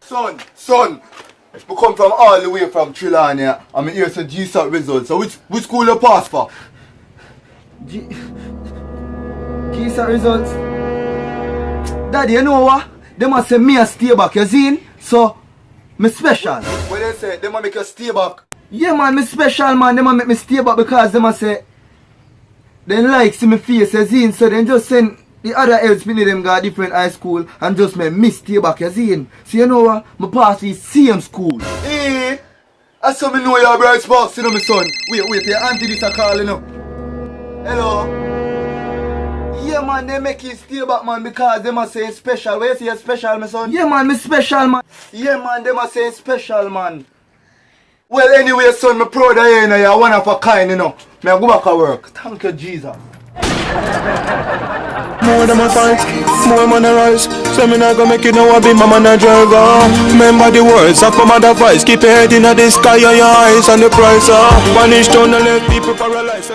Son, we come from all the way from Trelawny and I'm here to GSAT results. So which school you pass for? GSAT results? Daddy, you know what? They must say me a stay back, you seen? So, me special. What they say? They must make you stay back. Yeah man, me special man. They must make me stay back because they must say they like see me face, you seen? So then just send the other else me them go different high school and just make me stay back, you seen? So you know what? Me pass the same school. Eh? I saw me know you're bright sparks, you know my son. Wait, your auntie this a call, you know. Hello? Yeah man, they make you stay back man because they must say special. Where you say special, my son? Yeah man, me special man. Yeah man, they must say special man. Well anyway son, me proud of you, you know, you're one of a kind, you know. Me I go back to work. Thank you Jesus. More than my fight, more man a rise. So me not gonna make you know I be my man a driver. Remember the words of my mother voice. Keep your head in the sky and your eyes on the prize. Vanish down and let people paralyze.